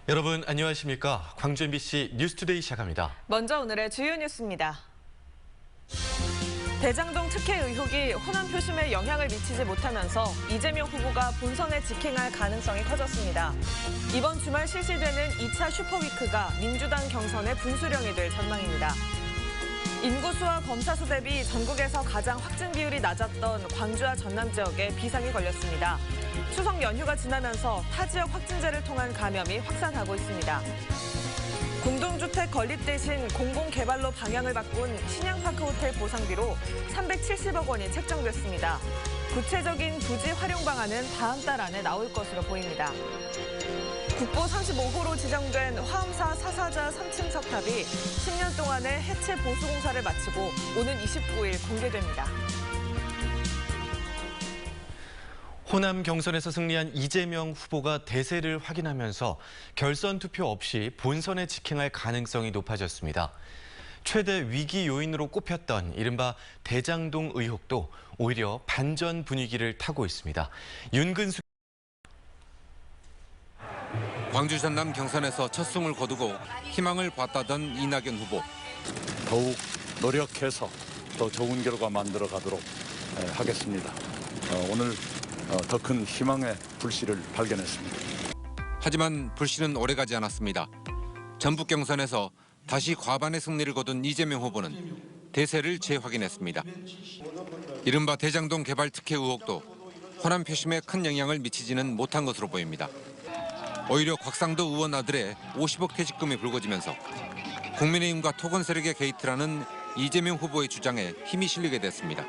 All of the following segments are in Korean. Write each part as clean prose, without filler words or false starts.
여러분 안녕하십니까? 광주 MBC 뉴스투데이 시작합니다. 먼저 오늘의 주요 뉴스입니다. 대장동 특혜 의혹이 호남 표심에 영향을 미치지 못하면서 이재명 후보가 본선에 직행할 가능성이 커졌습니다. 이번 주말 실시되는 2차 슈퍼위크가 민주당 경선의 분수령이 될 전망입니다. 인구수와 검사 수 대비 전국에서 가장 확진 비율이 낮았던 광주와 전남 지역에 비상이 걸렸습니다. 추석 연휴가 지나면서 타 지역 확진자를 통한 감염이 확산하고 있습니다. 공동주택 건립 대신 공공개발로 방향을 바꾼 신양파크 호텔 보상비로 370억 원이 책정됐습니다. 구체적인 부지 활용 방안은 다음 달 안에 나올 것으로 보입니다. 국보 35호로 지정된 화엄사 사사자 3층 석탑이 10년 동안의 해체 보수 공사를 마치고 오는 29일 공개됩니다. 호남 경선에서 승리한 이재명 후보가 대세를 확인하면서 결선 투표 없이 본선에 직행할 가능성이 높아졌습니다. 최대 위기 요인으로 꼽혔던 이른바 대장동 의혹도 오히려 반전 분위기를 타고 있습니다. 윤근수 광주 전남 경선에서 첫 승을 거두고 희망을 봤다던 이낙연 후보. 더욱 노력해서 더 좋은 결과 만들어 가도록 하겠습니다. 오늘 더 큰 희망의 불씨를 발견했습니다. 하지만 불씨는 오래가지 않았습니다. 전북 경선에서 다시 과반의 승리를 거둔 이재명 후보는 대세를 재확인했습니다. 이른바 대장동 개발 특혜 의혹도 호남 표심에 큰 영향을 미치지는 못한 것으로 보입니다. 오히려 곽상도 의원 아들의 50억 퇴직금이 불거지면서 국민의힘과 토건 세력의 게이트라는 이재명 후보의 주장에 힘이 실리게 됐습니다.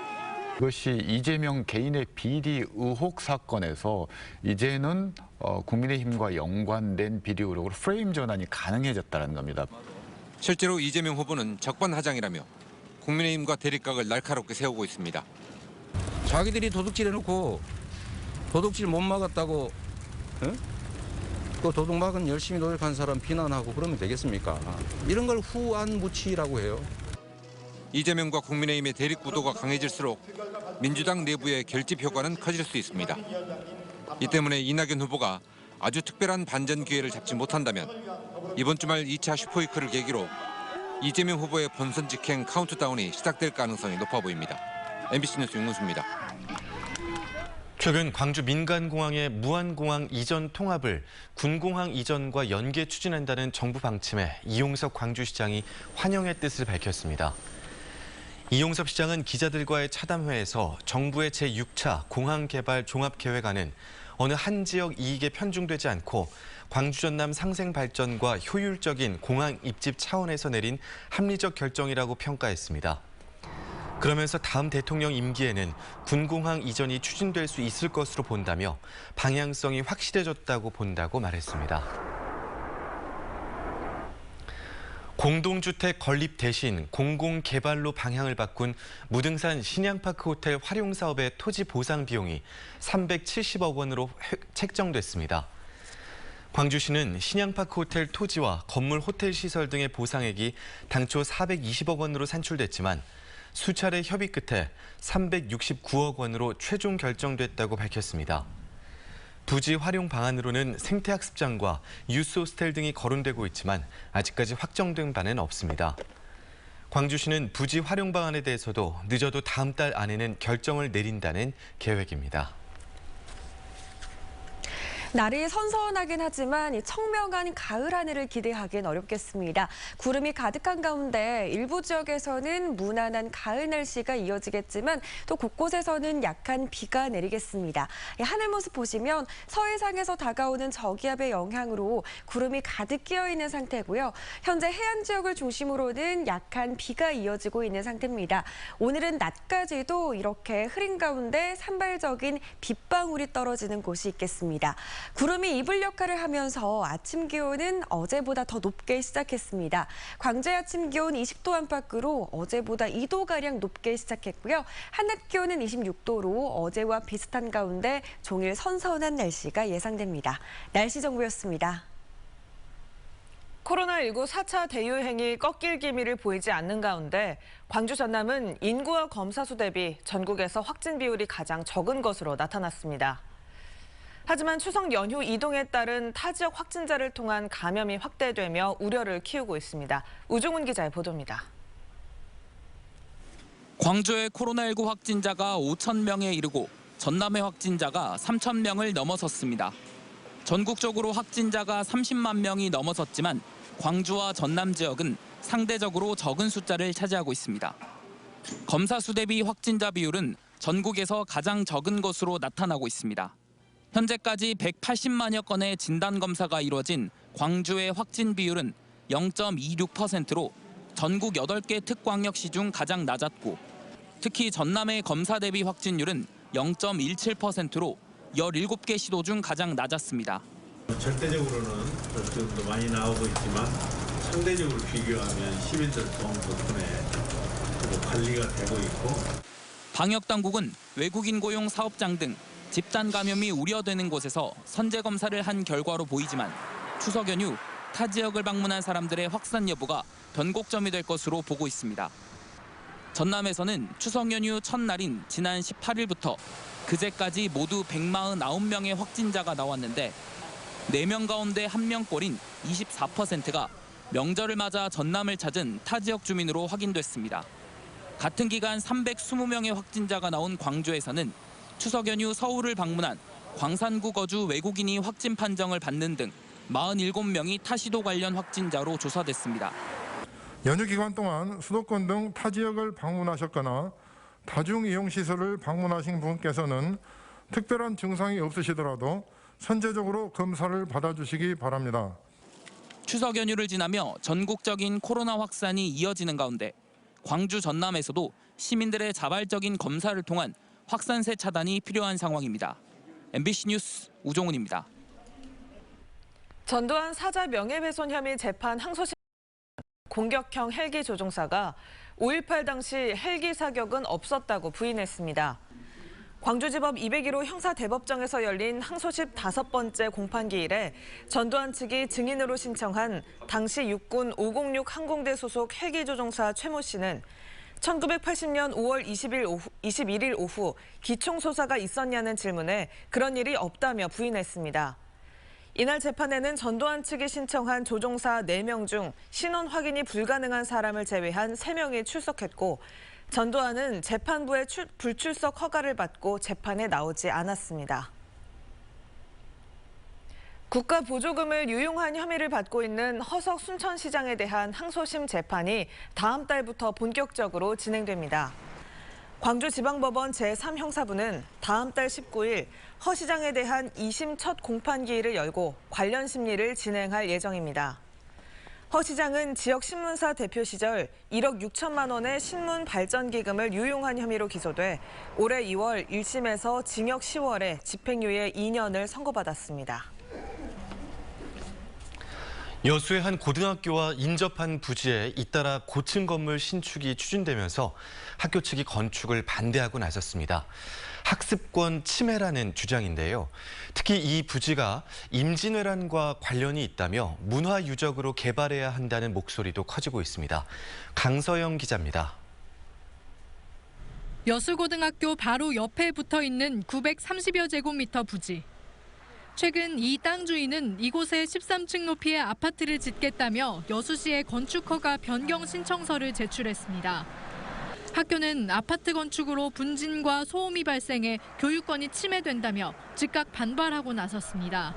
이것이 이재명 개인의 비리 의혹 사건에서 이제는 국민의힘과 연관된 비리 의혹으로 프레임 전환이 가능해졌다는 겁니다. 실제로 이재명 후보는 적반하장이라며 국민의힘과 대립각을 날카롭게 세우고 있습니다. 자기들이 도둑질해놓고 도둑질 못 막았다고 그 도둑 막은 열심히 노력한 사람 비난하고 그러면 되겠습니까? 이런 걸 후안무치라고 해요. 이재명과 국민의힘의 대립 구도가 강해질수록 민주당 내부의 결집 효과는 커질 수 있습니다. 이 때문에 이낙연 후보가 아주 특별한 반전 기회를 잡지 못한다면 이번 주말 2차 슈퍼위크를 계기로 이재명 후보의 본선 직행 카운트다운이 시작될 가능성이 높아 보입니다. MBC 뉴스 윤근수입니다. 최근 광주 민간공항의 무안공항 이전 통합을 군공항 이전과 연계 추진한다는 정부 방침에 이용섭 광주시장이 환영의 뜻을 밝혔습니다. 이용섭 시장은 기자들과의 차담회에서 정부의 제6차 공항개발 종합계획안은 어느 한 지역 이익에 편중되지 않고 광주 전남 상생 발전과 효율적인 공항 입집 차원에서 내린 합리적 결정이라고 평가했습니다. 그러면서 다음 대통령 임기에는 군공항 이전이 추진될 수 있을 것으로 본다며 방향성이 확실해졌다고 본다고 말했습니다. 공동주택 건립 대신 공공개발로 방향을 바꾼 무등산 신양파크 호텔 활용 사업의 토지 보상 비용이 370억 원으로 책정됐습니다. 광주시는 신양파크 호텔 토지와 건물 호텔 시설 등의 보상액이 당초 420억 원으로 산출됐지만 수차례 협의 끝에 369억 원으로 최종 결정됐다고 밝혔습니다. 부지 활용 방안으로는 생태학습장과 유스호스텔 등이 거론되고 있지만 아직까지 확정된 바는 없습니다. 광주시는 부지 활용 방안에 대해서도 늦어도 다음 달 안에는 결정을 내린다는 계획입니다. 날이 선선하긴 하지만 이 청명한 가을 하늘을 기대하기는 어렵겠습니다. 구름이 가득한 가운데 일부 지역에서는 무난한 가을 날씨가 이어지겠지만 또 곳곳에서는 약한 비가 내리겠습니다. 하늘 모습 보시면 서해상에서 다가오는 저기압의 영향으로 구름이 가득 끼어 있는 상태고요. 현재 해안 지역을 중심으로는 약한 비가 이어지고 있는 상태입니다. 오늘은 낮까지도 이렇게 흐린 가운데 산발적인 빗방울이 떨어지는 곳이 있겠습니다. 구름이 이불 역할을 하면서 아침 기온은 어제보다 더 높게 시작했습니다. 광주의 아침 기온 20도 안팎으로 어제보다 2도가량 높게 시작했고요. 한낮 기온은 26도로 어제와 비슷한 가운데 종일 선선한 날씨가 예상됩니다. 날씨 정보였습니다. 코로나19 4차 대유행이 꺾일 기미를 보이지 않는 가운데 광주 전남은 인구와 검사 수 대비 전국에서 확진 비율이 가장 적은 것으로 나타났습니다. 하지만 추석 연휴 이동에 따른 타 지역 확진자를 통한 감염이 확대되며 우려를 키우고 있습니다. 우종훈 기자의 보도입니다. 광주의 코로나19 확진자가 5천 명에 이르고 전남의 확진자가 3천 명을 넘어섰습니다. 전국적으로 확진자가 30만 명이 넘어섰지만 광주와 전남 지역은 상대적으로 적은 숫자를 차지하고 있습니다. 검사 수 대비 확진자 비율은 전국에서 가장 적은 것으로 나타나고 있습니다. 현재까지 180만여 건의 진단검사가 이루어진 광주의 확진 비율은 0.26%로 전국 8개 특광역시 중 가장 낮았고 특히 전남의 검사 대비 확진율은 0.17%로 17개 시도 중 가장 낮았습니다. 절대적으로는 좀 더 많이 나오고 있지만 상대적으로 비교하면 시민들 도움 덕분에 관리가 되고 있고 방역당국은 외국인 고용 사업장 등 집단 감염이 우려되는 곳에서 선제 검사를 한 결과로 보이지만 추석 연휴 타 지역을 방문한 사람들의 확산 여부가 변곡점이 될 것으로 보고 있습니다. 전남에서는 추석 연휴 첫날인 지난 18일부터 그제까지 모두 149명의 확진자가 나왔는데 4명 가운데 1명꼴인 24%가 명절을 맞아 전남을 찾은 타 지역 주민으로 확인됐습니다. 같은 기간 320명의 확진자가 나온 광주에서는 추석 연휴 서울을 방문한 광산구 거주 외국인이 확진 판정을 받는 등 47명이 타시도 관련 확진자로 조사됐습니다. 연휴 기간 동안 수도권 등 타 지역을 방문하셨거나 다중이용시설을 방문하신 분께서는 특별한 증상이 없으시더라도 선제적으로 검사를 받아주시기 바랍니다. 추석 연휴를 지나며 전국적인 코로나 확산이 이어지는 가운데 광주 전남에서도 시민들의 자발적인 검사를 통한 확산세 차단이 필요한 상황입니다. MBC 뉴스 우종훈입니다. 전두환 사자 명예훼손 혐의 재판 항소심 공격형 헬기 조종사가 5.18 당시 헬기 사격은 없었다고 부인했습니다. 광주지법 201호 형사대법정에서 열린 항소심 5번째 공판기일에 전두환 측이 증인으로 신청한 당시 육군 506 항공대 소속 헬기 조종사 최모 씨는 1980년 5월 21일 오후 기총소사가 있었냐는 질문에 그런 일이 없다며 부인했습니다. 이날 재판에는 전두환 측이 신청한 조종사 4명 중 신원 확인이 불가능한 사람을 제외한 3명이 출석했고 전두환은 재판부의 불출석 허가를 받고 재판에 나오지 않았습니다. 국가 보조금을 유용한 혐의를 받고 있는 허석 순천시장에 대한 항소심 재판이 다음 달부터 본격적으로 진행됩니다. 광주지방법원 제3형사부는 다음 달 19일 허 시장에 대한 2심 첫 공판기일을 열고 관련 심리를 진행할 예정입니다. 허 시장은 지역 신문사 대표 시절 1억 6천만 원의 신문 발전 기금을 유용한 혐의로 기소돼 올해 2월 1심에서 징역 10월에 집행유예 2년을 선고받았습니다. 여수의 한 고등학교와 인접한 부지에 잇따라 고층 건물 신축이 추진되면서 학교 측이 건축을 반대하고 나섰습니다. 학습권 침해라는 주장인데요. 특히 이 부지가 임진왜란과 관련이 있다며 문화유적으로 개발해야 한다는 목소리도 커지고 있습니다. 강서영 기자입니다. 여수고등학교 바로 옆에 붙어 있는 930여 제곱미터 부지. 최근 이 땅 주인은 이곳에 13층 높이의 아파트를 짓겠다며 여수시에 건축허가 변경 신청서를 제출했습니다. 학교는 아파트 건축으로 분진과 소음이 발생해 교육권이 침해된다며 즉각 반발하고 나섰습니다.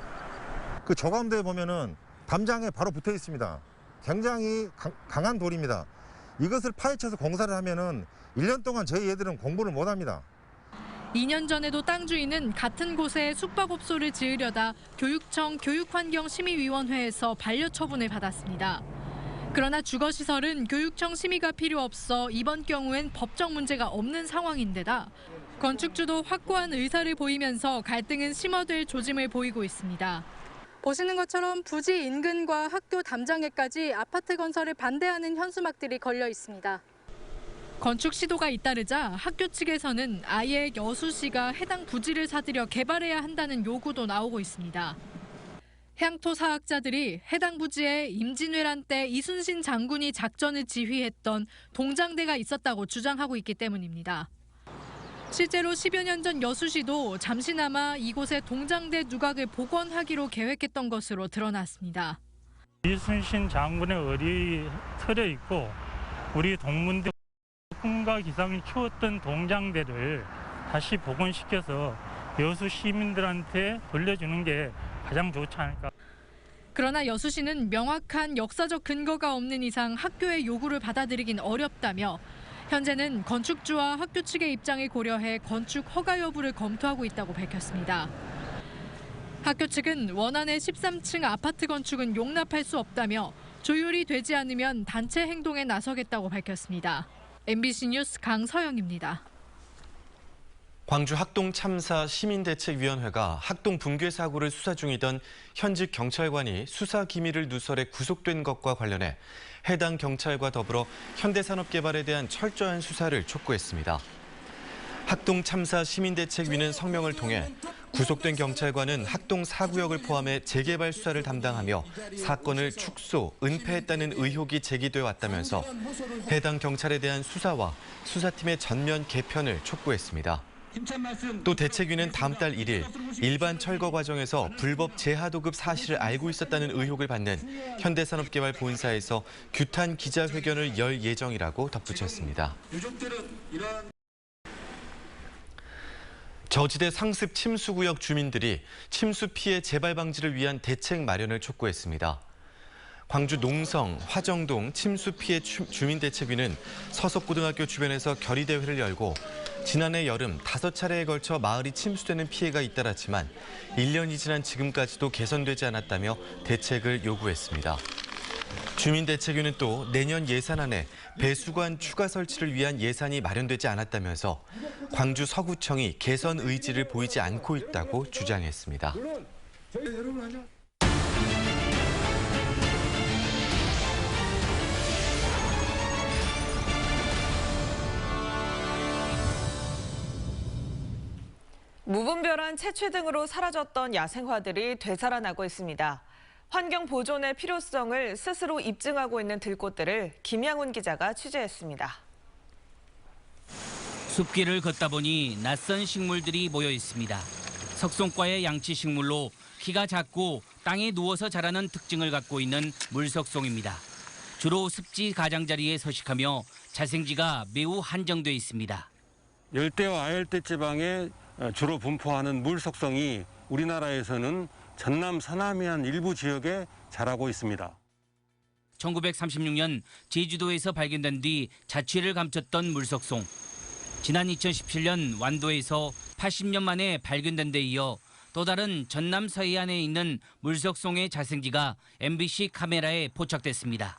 그 저감대에 보면은 담장에 바로 붙어 있습니다. 굉장히 강한 돌입니다. 이것을 파헤쳐서 공사를 하면은 1년 동안 저희 애들은 공부를 못 합니다. 2년 전에도 땅 주인은 같은 곳에 숙박업소를 지으려다 교육청 교육환경심의위원회에서 반려처분을 받았습니다. 그러나 주거시설은 교육청 심의가 필요 없어 이번 경우엔 법적 문제가 없는 상황인데다 건축주도 확고한 의사를 보이면서 갈등은 심화될 조짐을 보이고 있습니다. 보시는 것처럼 부지 인근과 학교 담장에까지 아파트 건설을 반대하는 현수막들이 걸려 있습니다. 건축 시도가 잇따르자 학교 측에서는 아예 여수시가 해당 부지를 사들여 개발해야 한다는 요구도 나오고 있습니다. 향토사학자들이 해당 부지에 임진왜란 때 이순신 장군이 작전을 지휘했던 동장대가 있었다고 주장하고 있기 때문입니다. 실제로 10여 년 전 여수시도 잠시나마 이곳에 동장대 누각을 복원하기로 계획했던 것으로 드러났습니다. 이순신 장군의 의리 서려 있고 우리 동문대 꿈과 기상을 키웠던 동장대를 다시 복원시켜서 여수 시민들한테 돌려주는 게 가장 좋지 않을까. 그러나 여수시는 명확한 역사적 근거가 없는 이상 학교의 요구를 받아들이긴 어렵다며 현재는 건축주와 학교 측의 입장을 고려해 건축 허가 여부를 검토하고 있다고 밝혔습니다. 학교 측은 원안의 13층 아파트 건축은 용납할 수 없다며 조율이 되지 않으면 단체 행동에 나서겠다고 밝혔습니다. MBC 뉴스 강서영입니다. 광주 학동 참사 시민대책위원회가 학동 붕괴 사고를 수사 중이던 현직 경찰관이 수사 기밀을 누설해 구속된 것과 관련해 해당 경찰과 더불어 현대산업개발에 대한 철저한 수사를 촉구했습니다. 학동 참사 시민대책위는 성명을 통해 구속된 경찰관은 학동 4구역을 포함해 재개발 수사를 담당하며 사건을 축소, 은폐했다는 의혹이 제기돼 왔다면서 해당 경찰에 대한 수사와 수사팀의 전면 개편을 촉구했습니다. 또 대책위는 다음 달 1일 일반 철거 과정에서 불법 재하도급 사실을 알고 있었다는 의혹을 받는 현대산업개발 본사에서 규탄 기자회견을 열 예정이라고 덧붙였습니다. 저지대 상습 침수구역 주민들이 침수 피해 재발 방지를 위한 대책 마련을 촉구했습니다. 광주 농성, 화정동 침수 피해 주민대책위는 서석고등학교 주변에서 결의대회를 열고 지난해 여름 5차례에 걸쳐 마을이 침수되는 피해가 잇따랐지만 1년이 지난 지금까지도 개선되지 않았다며 대책을 요구했습니다. 주민대책위는 또 내년 예산안에 배수관 추가 설치를 위한 예산이 마련되지 않았다면서 광주 서구청이 개선 의지를 보이지 않고 있다고 주장했습니다. 무분별한 채취 등으로 사라졌던 야생화들이 되살아나고 있습니다. 환경 보존의 필요성을 스스로 입증하고 있는 들꽃들을 김양훈 기자가 취재했습니다. 숲길을 걷다 보니 낯선 식물들이 모여 있습니다. 석송과의 양치 식물로 키가 작고 땅에 누워서 자라는 특징을 갖고 있는 물석송입니다. 주로 습지 가장자리에 서식하며 자생지가 매우 한정돼 있습니다. 열대와 아열대 지방에 주로 분포하는 물석송이 우리나라에서는 전남 서남해안 일부 지역에 자라고 있습니다. 1936년 제주도에서 발견된 뒤 자취를 감췄던 물석송. 지난 2017년 완도에서 80년 만에 발견된 데 이어 또 다른 전남 서해안에 있는 물석송의 자생지가 MBC 카메라에 포착됐습니다.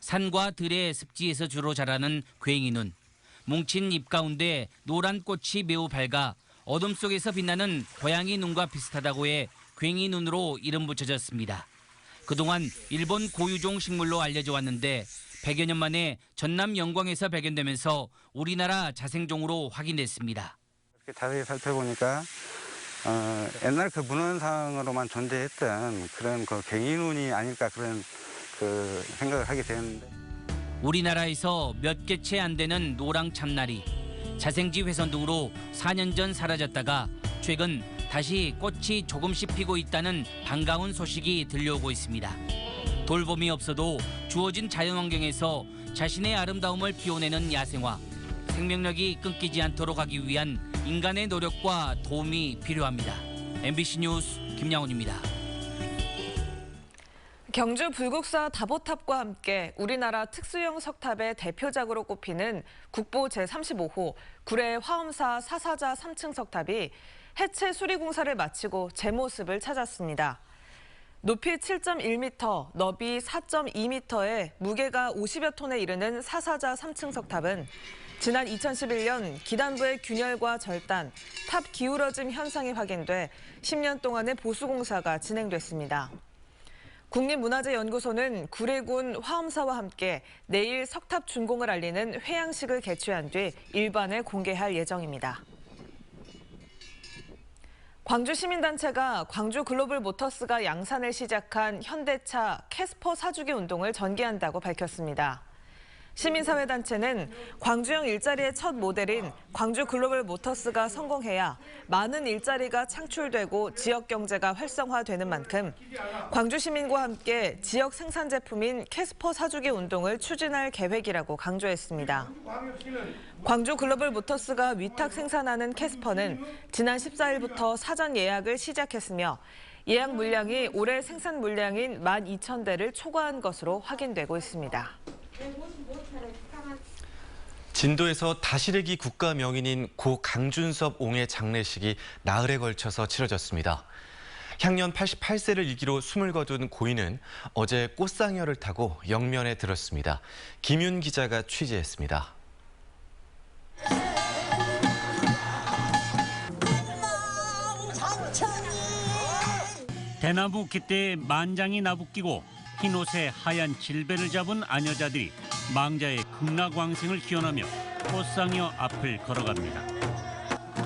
산과 들의 습지에서 주로 자라는 괭이눈. 뭉친 잎 가운데 노란 꽃이 매우 밝아 어둠 속에서 빛나는 고양이 눈과 비슷하다고 해 괭이눈으로 이름 붙여졌습니다. 그동안 일본 고유종 식물로 알려져 왔는데 100여 년 만에 전남 영광에서 발견되면서 우리나라 자생종으로 확인됐습니다. 이렇게 자세히 살펴보니까 옛날 그 문헌상으로만 존재했던 그런 그 괭이눈이 아닐까 그런 그 생각을 하게 되는데. 우리나라에서 몇 개체 안 되는 노랑 참나리, 자생지 훼손 등으로 4년 전 사라졌다가 최근 다시 꽃이 조금씩 피고 있다는 반가운 소식이 들려오고 있습니다. 돌봄이 없어도 주어진 자연환경에서 자신의 아름다움을 피워내는 야생화. 생명력이 끊기지 않도록 하기 위한 인간의 노력과 도움이 필요합니다. MBC 뉴스 김양훈입니다. 경주 불국사 다보탑과 함께 우리나라 특수형 석탑의 대표작으로 꼽히는 국보 제35호 구례 화엄사 사사자 3층 석탑이 해체 수리 공사를 마치고 제 모습을 찾았습니다. 높이 7.1m, 너비 4.2m에 무게가 50여 톤에 이르는 사사자 3층 석탑은 지난 2011년 기단부의 균열과 절단, 탑 기울어짐 현상이 확인돼 10년 동안의 보수 공사가 진행됐습니다. 국립문화재연구소는 구례군 화엄사와 함께 내일 석탑 준공을 알리는 회양식을 개최한 뒤 일반에 공개할 예정입니다. 광주 시민단체가 광주 글로벌 모터스가 양산을 시작한 현대차 캐스퍼 사주기 운동을 전개한다고 밝혔습니다. 시민사회단체는 광주형 일자리의 첫 모델인 광주 글로벌 모터스가 성공해야 많은 일자리가 창출되고 지역 경제가 활성화되는 만큼 광주 시민과 함께 지역 생산 제품인 캐스퍼 사주기 운동을 추진할 계획이라고 강조했습니다. 광주 글로벌 모터스가 위탁 생산하는 캐스퍼는 지난 14일부터 사전 예약을 시작했으며 예약 물량이 올해 생산 물량인 12,000대를 초과한 것으로 확인되고 있습니다. 진도에서 다시래기 국가 명인인 고 강준섭 옹의 장례식이 나흘에 걸쳐서 치러졌습니다. 향년 88세를 일기로 숨을 거둔 고인은 어제 꽃상여를 타고 영면에 들었습니다. 김윤 기자가 취재했습니다. 대나무 깃대에 만장이 나부끼고 흰 옷에 하얀 질배를 잡은 아녀자들이 망자의 극락왕생을 기원하며 꽃상여 앞을 걸어갑니다.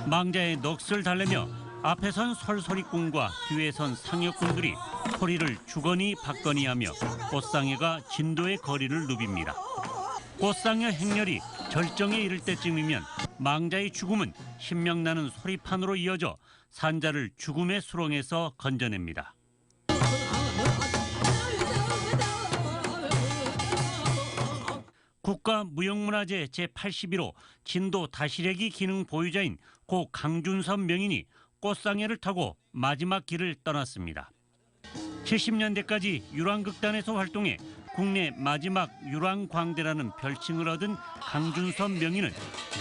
망자의 넋을 달래며 앞에 선 설소리꾼과 뒤에 선 상여꾼들이 소리를 주거니 받거니 하며 꽃상여가 진도의 거리를 누빕니다. 꽃상여 행렬이 절정에 이를 때쯤이면 망자의 죽음은 신명나는 소리판으로 이어져 산자를 죽음의 수렁에서 건져냅니다. 국가무형문화재 제81호 진도 다시래기 기능 보유자인 고 강준섭 명인이 꽃상여를 타고 마지막 길을 떠났습니다. 70년대까지 유랑극단에서 활동해 국내 마지막 유랑광대라는 별칭을 얻은 강준섭 명인은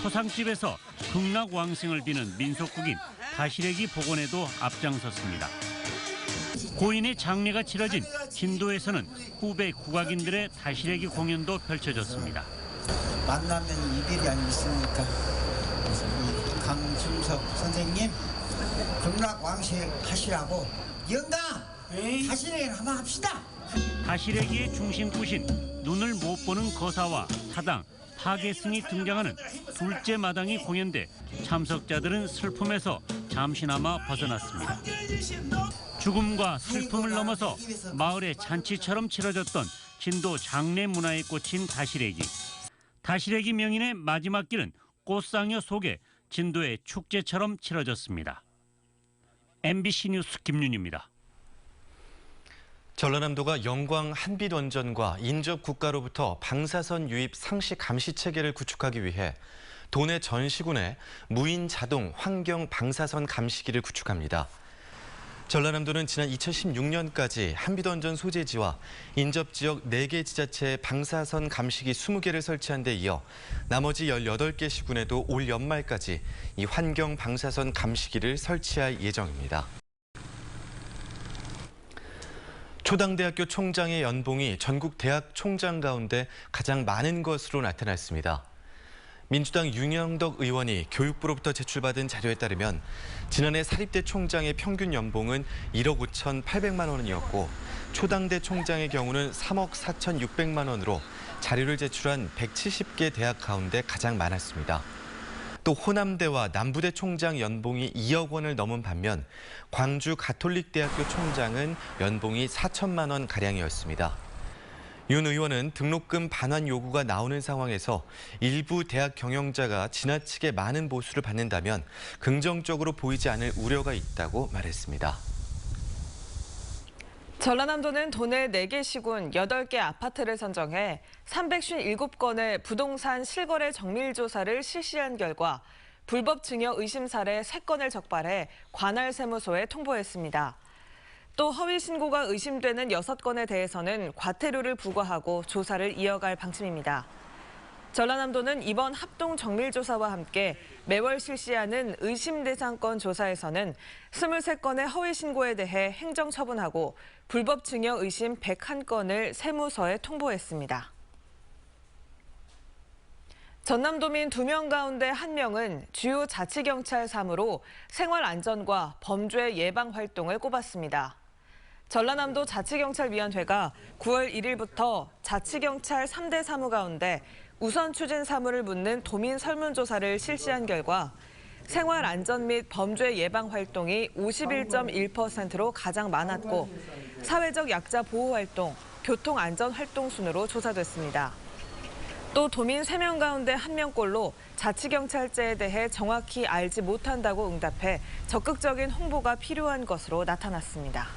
초상집에서 극락왕생을 비는 민속극인 다시래기 복원에도 앞장섰습니다. 고인의 장례가 치러진 진도에서는 후배 국악인들의 다시래기 공연도 펼쳐졌습니다. 만나면 이별이 아니겠습니까? 강준섭 선생님 극락왕생 하시라고 영감 다시래기 한번 합시다. 다시래기의 중심구신 눈을 못 보는 거사와 사당, 파괴승이 등장하는 둘째 마당이 공연돼 참석자들은 슬픔에서 잠시나마 벗어났습니다. 죽음과 슬픔을 넘어서 마을의 잔치처럼 치러졌던 진도 장례 문화에 꽂힌 다시래기. 다시래기 명인의 마지막 길은 꽃상여 속에 진도의 축제처럼 치러졌습니다. MBC 뉴스 김윤입니다. 전라남도가 영광 한빛원전과 인접 국가로부터 방사선 유입 상시 감시 체계를 구축하기 위해 도내 전 시군에 무인 자동 환경 방사선 감시기를 구축합니다. 전라남도는 지난 2016년까지 한빛원전 소재지와 인접 지역 4개 지자체에 방사선 감시기 20개를 설치한 데 이어 나머지 18개 시군에도 올 연말까지 이 환경 방사선 감시기를 설치할 예정입니다. 초당대학교 총장의 연봉이 전국 대학 총장 가운데 가장 많은 것으로 나타났습니다. 민주당 윤영덕 의원이 교육부로부터 제출받은 자료에 따르면 지난해 사립대 총장의 평균 연봉은 1억 5,800만 원이었고 초당대 총장의 경우는 3억 4,600만 원으로 자료를 제출한 170개 대학 가운데 가장 많았습니다. 또 호남대와 남부대 총장 연봉이 2억 원을 넘은 반면 광주 가톨릭대학교 총장은 연봉이 4천만 원 가량이었습니다. 윤 의원은 등록금 반환 요구가 나오는 상황에서 일부 대학 경영자가 지나치게 많은 보수를 받는다면 긍정적으로 보이지 않을 우려가 있다고 말했습니다. 전라남도는 도내 4개 시군 8개 아파트를 선정해 357건의 부동산 실거래 정밀 조사를 실시한 결과 불법 증여 의심 사례 3건을 적발해 관할 세무서에 통보했습니다. 또 허위 신고가 의심되는 6건에 대해서는 과태료를 부과하고 조사를 이어갈 방침입니다. 전라남도는 이번 합동 정밀조사와 함께 매월 실시하는 의심 대상건 조사에서는 23건의 허위 신고에 대해 행정처분하고 불법 증여 의심 101건을 세무서에 통보했습니다. 전남도민 2명 가운데 1명은 주요 자치경찰 3으로 생활안전과 범죄 예방 활동을 꼽았습니다. 전라남도 자치경찰위원회가 9월 1일부터 자치경찰 3대 사무 가운데 우선 추진 사무를 묻는 도민 설문조사를 실시한 결과 생활안전 및 범죄 예방 활동이 51.1%로 가장 많았고 사회적 약자 보호 활동, 교통안전 활동 순으로 조사됐습니다. 또 도민 3명 가운데 1명꼴로 자치경찰제에 대해 정확히 알지 못한다고 응답해 적극적인 홍보가 필요한 것으로 나타났습니다.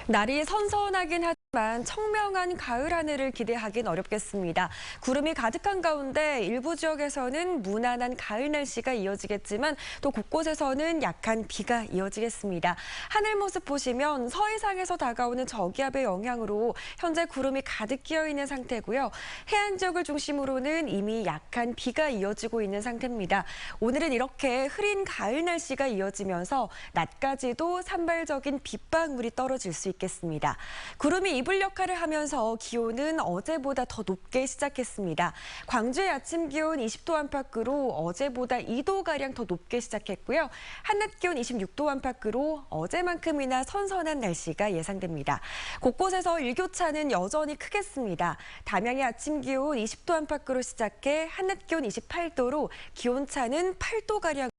날이 선선하긴 하지만 청명한 가을 하늘을 기대하긴 어렵겠습니다. 구름이 가득한 가운데 일부 지역에서는 무난한 가을 날씨가 이어지겠지만 또 곳곳에서는 약한 비가 이어지겠습니다. 하늘 모습 보시면 서해상에서 다가오는 저기압의 영향으로 현재 구름이 가득 끼어 있는 상태고요. 해안 지역을 중심으로는 이미 약한 비가 이어지고 있는 상태입니다. 오늘은 이렇게 흐린 가을 날씨가 이어지면서 낮까지도 산발적인 빗방울이 떨어질 수 있겠습니다. 구름이 이불 역할을 하면서 기온은 어제보다 더 높게 시작했습니다. 광주의 아침 기온 20도 안팎으로 어제보다 2도가량 더 높게 시작했고요. 한낮 기온 26도 안팎으로 어제만큼이나 선선한 날씨가 예상됩니다. 곳곳에서 일교차는 여전히 크겠습니다. 담양의 아침 기온 20도 안팎으로 시작해 한낮 기온 28도로 기온차는 8도가량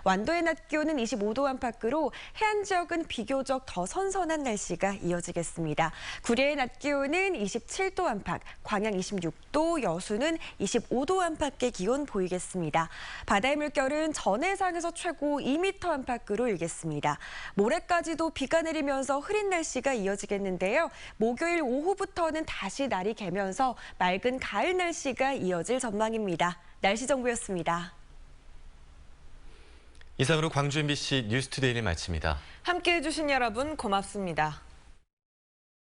완도의 낮 기온은 25도 안팎으로 해안 지역은 비교적 더 선선한 날씨가 이어지겠습니다. 구리의 낮 기온은 27도 안팎, 광양 26도, 여수는 25도 안팎의 기온 보이겠습니다. 바다의 물결은 전해상에서 최고 2m 안팎으로 일겠습니다. 모레까지도 비가 내리면서 흐린 날씨가 이어지겠는데요. 목요일 오후부터는 다시 날이 개면서 맑은 가을 날씨가 이어질 전망입니다. 날씨 정보였습니다. 이상으로 광주 MBC 뉴스투데이를 마칩니다. 함께해 주신 여러분 고맙습니다.